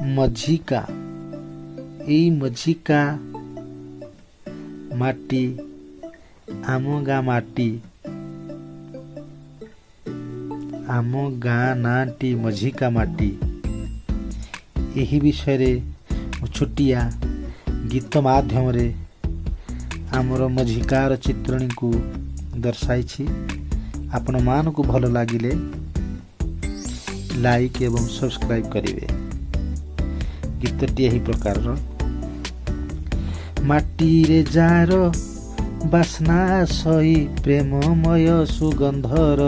मझिका एई मझिका माटी आम गाँ माटी आम गाँ नाटी मझिका माटी एही विषय छोटिया गीत माध्यम रे आमर मझिकार चित्रणୀ को दर्शाई। आपण मान को भल लागिले लाइक एवं सब्सक्राइब करिवे। गीतटी एही प्रकार माटी रे जार बास्ना सही प्रेममय सुगंधर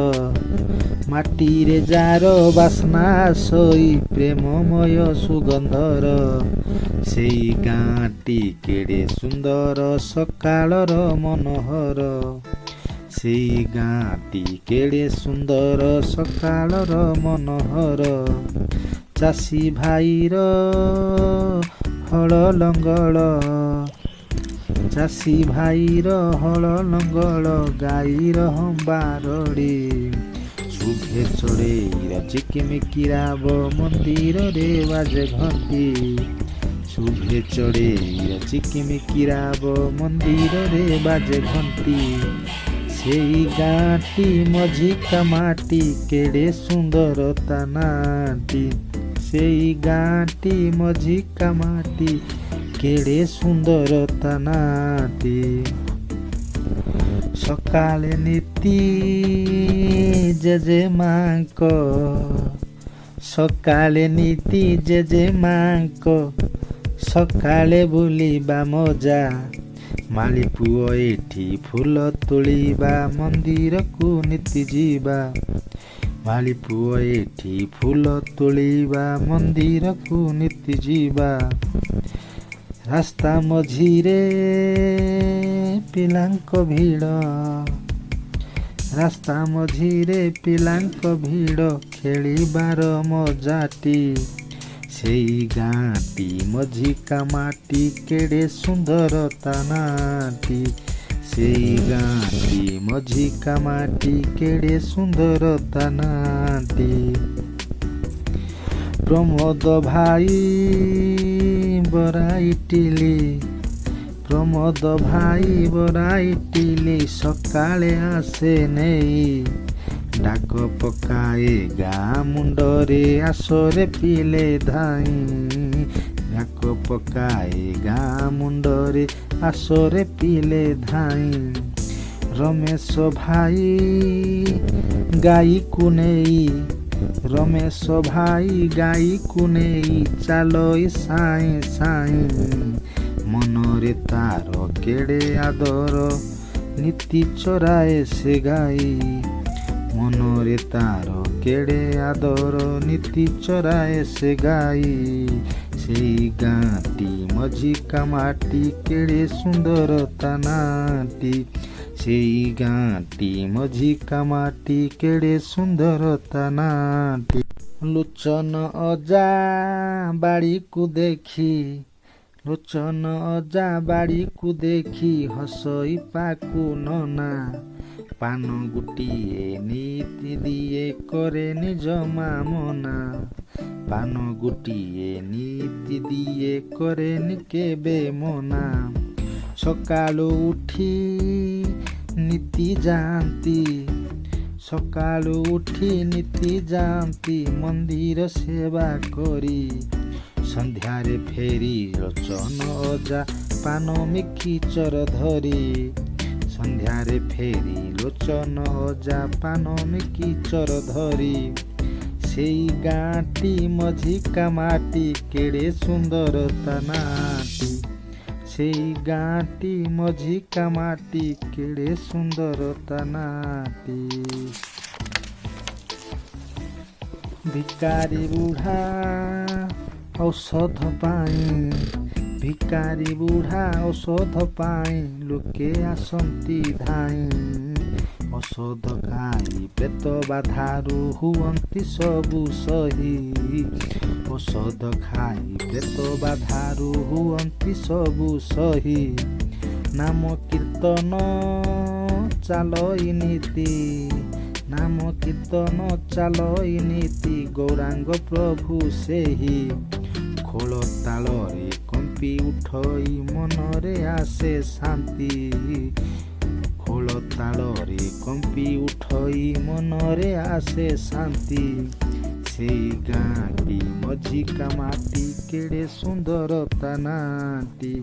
माटी रे जार बास्ना सही प्रेममय सुगंधर सेई गाँटी केड़े सुंदर सकाळर मनोहर सेई गाँटी केड़े सुंदर सकाळर मनोहर चाषी भाईर हल लंगल चाषी भाईर हल लंगल गाईर हंबारड़ी शुभे चढ़े चिकिमिकी राब मंदिर रे बाजे घंटी शुभे चढ़े चिकिमिकी राब मंदिर रे बाजे घंटी सेई गाँटी मझिका माटी केड़े सुंदर तानाटी सेई गाँटी मझिका माटी केड़े सुंदर तानाटी सकाले नीति जेजेमांक सकाले नीति जेजेमांक सकाले बुलिबा मजा माली पुओ एठी फूल तोलिबा मंदिर को नीति जीवा माली पुओ एठी फूल तोलिबा मंदिर को नीति जीवा रास्ता मझिरे पिलांक भीड़ रास्ता मझिरे पिलांक भीड़ खेलिबार मजाटी सेई गाँटी मझिका माटी केड़े सुंदर तानाटी सेई गाँटी मझिका माटी केड़े सुंदर तानाटी प्रमोद भाई बराइटिली प्रमोद भाई बराइटिली सकाळे आसे नेई डाक पकाए गाँ मुंडरे आसरे पिले धाई डाक पकाए गाँ मुंडरे आसरे पिले धाई रमेश भाई गाई को नेई रमेश भाई गाई को नेई चालोई साई साई मनरे तार केड़े आदर नीति चराए से गाई मनरे तार केड़े आदर नीति चराए से गाई सेई गाँटी मझिका माटी केड़े सुंदर तानाटी सेई गाँटी मझिका माटी केड़े सुंदर तानाटी लोचन अजा बाड़ी को देखी लोचन अजा बाड़ी को देखी हसई पाकु नना पान गुटिए नीति दिए करे निज मामना पान गुटिए नीति दिए करे निकेबे मना सकाळु उठी नीति जाती सकाळु उठी नीति जाती मंदिर सेवा करी संध्यारे फेरी लोचन अजा पान मिखी चर धरी संध्यारे फेरी लोचन अजा पान मिखी चर धरी सेई गाँटी मझिका माटी केड़े सुंदर तानाटी सेई गाँटी मझिका माटी केड़े सुंदर तानाटी भिकारी बुढ़ा औषध पाई भिकारी बुढ़ा औषध पाई लोके आसंती धाई औषध खाई पेट बाधारू हुअंती सबु सही औषध खाई पेट बाधारू हुअंती सबु सही नाम कीर्तन चालई नीति नाम कीर्तन चालई नीति गौरांग प्रभु सेही ଖୋଳ ତାଳରେ କମ୍ପି ଉଠଇ ମନରେ ଆସେ ଶାନ୍ତି। ଖୋଳ ତାଳରେ କମ୍ପି ଉଠଇ ମନରେ ଆସେ ଶାନ୍ତି। ସେଇ ଗାଁଟି ମଝିକା ମାଟି କେଡ଼େ ସୁନ୍ଦର ତା ନାଁଟି।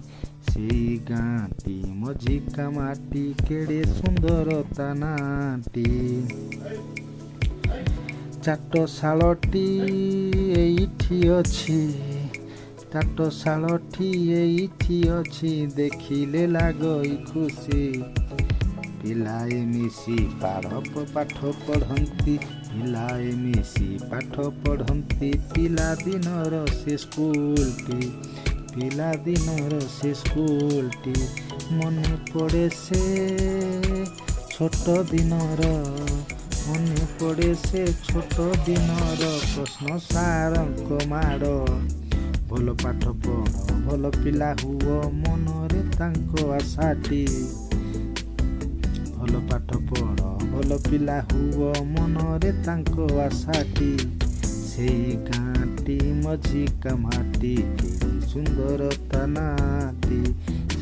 ସେଇ ଗାଁଟି ମଝିକା ମାଟି କେଡ଼େ ସୁନ୍ଦର ତା ନାଁଟି। ଚାଟଶାଳଟି ଏଇଠି ଅଛି, ଚାଟଶାଳଟି ଏଇଠି ଅଛି, ଦେଖିଲେ ଲାଗଇ ଖୁସି। ପିଲାଏ ମିଶି ପାଠ ପଢ଼ନ୍ତି, ପିଲାଏ ମିଶି ପାଠ ପଢ଼ନ୍ତି। ପିଲାଦିନର ସେ ସ୍କୁଲଟି, ପିଲାଦିନର ସେ ସ୍କୁଲଟି। ମନେ ପଡ଼େ ସେ ଛୋଟ ଦିନର, ମନେ ପଡ଼େ ସେ ଛୋଟ ଦିନର ପ୍ରଶ୍ନ ସାରଙ୍କ ମାଡ଼। ଭଲ ପାଠ ପଢ଼, ଭଲ ପିଲା ହୁଅ, ମନରେ ତାଙ୍କ ଆଶାଟି। ଭଲ ପାଠ ପଢ଼, ଭଲ ପିଲା ହୁଅ, ମନରେ ତାଙ୍କ ଆଶାଟି। ସେଇ ଗାଁଟି ମଝିକା ମାଟି କେଡ଼େ ସୁନ୍ଦର ତା ନାଁଟି।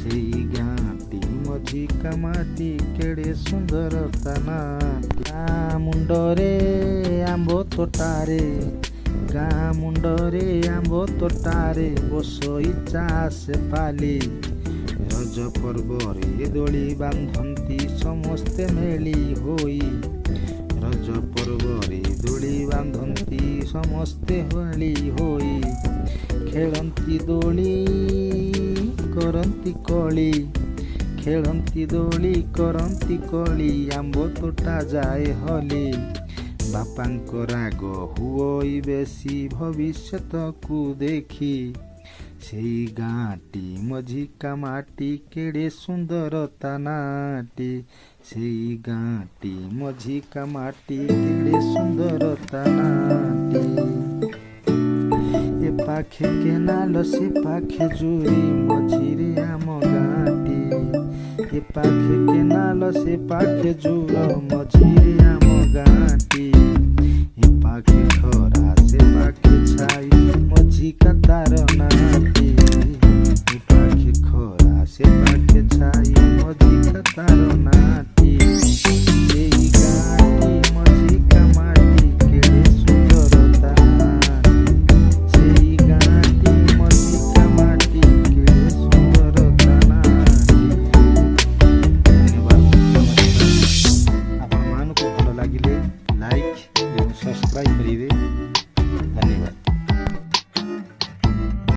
ସେଇ ଗାଁଟି ମଝିକା ମାଟି କେଡ଼େ ସୁନ୍ଦର ତା ନାଁଟି। ଗାଁ ମୁଣ୍ଡରେ ଆମ୍ବ ତୋଟାରେ, ଗାଁ ମୁଣ୍ଡରେ ଆମ୍ବ ତୋଟାରେ ବସଇ ଚାଷେ ପାଲି। ରଜ ପର୍ବରେ ଦୋଳି ବାନ୍ଧନ୍ତି ସମସ୍ତେ ମେଳି ହୋଇ। ରଜ ପର୍ବରେ ଦୋଳି ବାନ୍ଧନ୍ତି ସମସ୍ତେ ମେଳି ହୋଇ। ଖେଳନ୍ତି ଦୋଳି କରନ୍ତି କଳି, ଖେଳନ୍ତି ଦୋଳି କରନ୍ତି କଳି, ଆମ୍ବ ତୋଟା ଯାଏ ହଲି। ବାପାଙ୍କ ରାଗ ହୁଅଇ ବେଶୀ ଭବିଷ୍ୟତକୁ ଦେଖି। ସେଇ ଗାଁଟି ମଝିକା ମାଟି କେଡ଼େ ସୁନ୍ଦର ତା ନାଁଟି। ସେଇ ଗାଁଟି ମଝିକା ମାଟି କେଡ଼େ ସୁନ୍ଦର ତା ନାଁଟି। ଏ ପାଖେ କେନାଲ ସେ ପାଖେ ଜୁରି, ମଝିରେ ଆମ ଗାଁଟି। ଏ ପାଖେ କେନାଲ ସେ ପାଖେ ଜୁର, ମଝିରେ ଆମ ଗାଁଟି। ଏ ପାଖେ ଖରା ସେ ପାଖେ ଛାଇ, ମଝିକା ତାର ନାଁଟି।